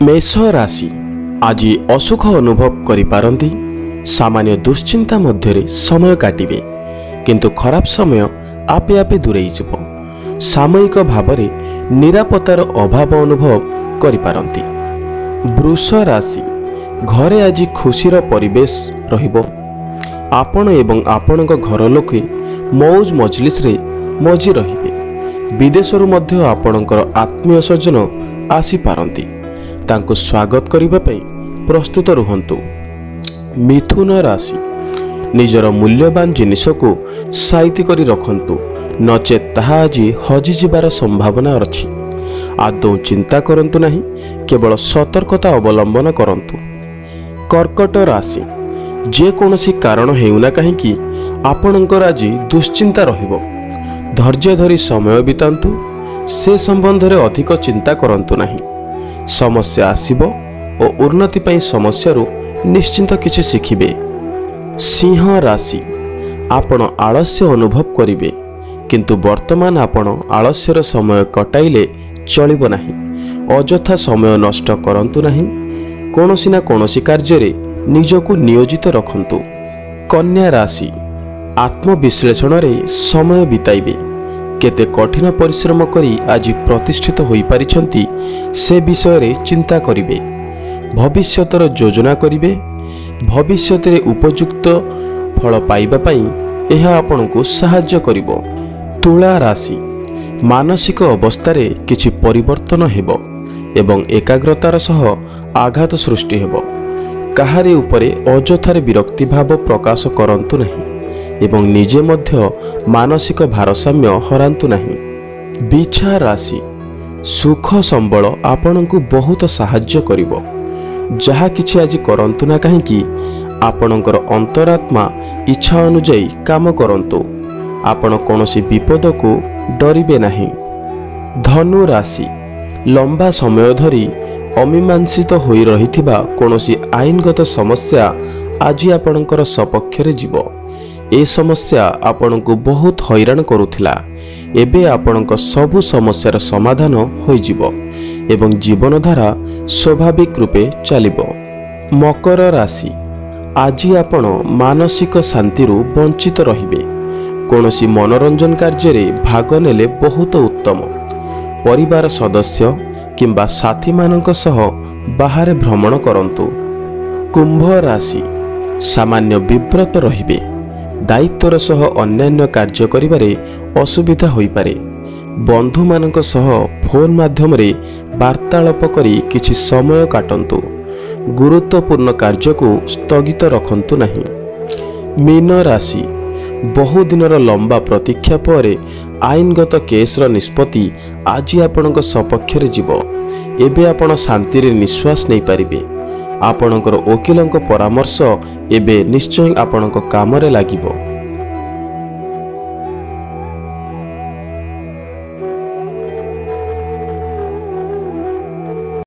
मेष राशि आज असुख अनुभव करिपारंती। सामान्य दुश्चिंता मध्य समय काटिबे, किंतु खराब समय आपे आपे दूरेई जिवो। सामयिक भावरे निरापत्तार अभाव अनुभव करिपारंती। वृष राशि घरे आज खुशीर परिवेश रहिबो। आपण एवं आपणक घर लोके मौज मजलिस रे मजी रहिबे। विदेशरु मध्य आपणकर आत्मीय सज्जन आसी पारंती। तांको स्वागत करिबा पई प्रस्तुत रुहंतु। मिथुन राशि निजर मूल्यवान जिनिस को साइती करी रखंतु, नचेत ताहा आज हजि जिबार संभावना अछि। आदौ चिंता करंतु नहीं, केवल सतर्कता अवलंबन करंतु। कर्कट राशि जे कोनोसी कारण हेउना काहेकि आपणकर आज दुश्चिंता रहिबो। धैर्य धरी समय बितांतु, से संबंध रे अधिक चिंता करंतु नहीं। समस्या आसीबो और उन्नति पई समस्यारू निश्चिंत किछि शिखिबे। सिंह राशि आपण आलस्य अनुभव करिवे, किंतु वर्तमान आपण आलस्यर समय कटाइले चलिबो नाही। अजथा समय नष्ट करंतु नाही। कोनोसी ना कोनोसी कार्य रे निजको नियोजित रखंतु। कन्या राशि आत्मविश्लेषण रे समय बिताइबे। केते कठिन परिश्रम करी आज प्रतिष्ठित होई पारिछंती, से विषय रे चिंता करिवे। भविष्यतर योजना करिवे। भविष्यत रे उपयुक्त फल पाइबा पई एहा आपनकु सहाय्य करिवो। तुला राशि मानसिक अवस्था रे किछि परिवर्तन हेबो एवं एकाग्रतार सह आघात सृष्टि हेबो। काहारे उपरे अजथारे विरक्ति भाव प्रकाश करंतु नहीं एवं निजे मध्य मानसिक भारसाम्य हरांतु नहीं। बिछा राशि सुख संबल आपनकु बहुत सहाय्य करिवो। जहा किछि आज करंतु ना काहेकि आपणकर अंतरात्मा इच्छा अनुଯାयी काम करंतु। आपण कोनोसी विपद को डरिबे नहीं। धनु राशि लंबा समय धरी अमीमांसित होई रहिथिबा कोनोसी आईनगत समस्या आज आपणकर सपक्ष रे जीवो। ए समस्या आपणको बहुत हैरान करुथिला। एबे आपणक सबु समस्यार समाधान होई जीवो एवं जीवनधारा स्वाभाविक रूपे चलिबो। मकर राशि आज आपण मानसिक शांतिरु वंचित रहिबे। कोनोसी मनोरंजन कार्य रे भाग नेले बहुत उत्तम। परिवार सदस्य किंबा साथी मानक सह बाहर भ्रमण करंतु। कुंभ राशि सामान्य विव्रत रहिबे। दायित्वर सह अन्यान्य कार्य करिबारे असुविधा होई पारे। बंधु मानक सह फोन माध्यम रे वार्तालाप करी किछि समय काटंतु। गुरुत्वपूर्ण कार्य को स्थगित रखंतु नहीं। मीन राशि बहु दिनर लंबा प्रतीक्षा पर आईनगत केसर निष्पत्ति आज आपणक सपक्ष रे जीवो। एबे आपण शांति रे निश्वास नहीं पारिबे। आपणकर वकीलंक परामर्श एबे निश्चय आपणक काम रे लागिबो।